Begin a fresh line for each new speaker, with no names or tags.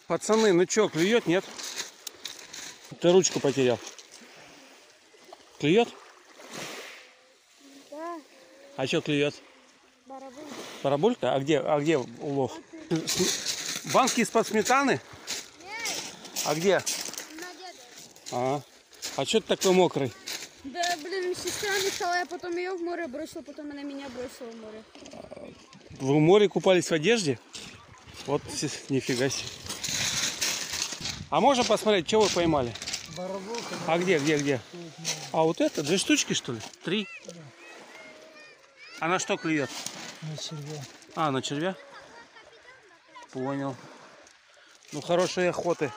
Пацаны, ну чё, клюет, нет? Ты ручку потерял. Клюет?
Да.
А что клюет?
Барабулька.
Барабулька? А где улов? Банки из-под сметаны?
Нет.
А где?
На деда.
А что ты такой мокрый?
Да, блин, сестра мешала, я потом ее в море бросила, потом она меня бросила в море.
Вы в море купались в одежде? Вот нифига себе. А можно посмотреть, что вы поймали?
Барабулка.
А где? А вот это? 2 штучки, что ли? 3?
Да.
А на что клюет?
На червя.
А, на червя? Понял. Ну, хорошей охоты.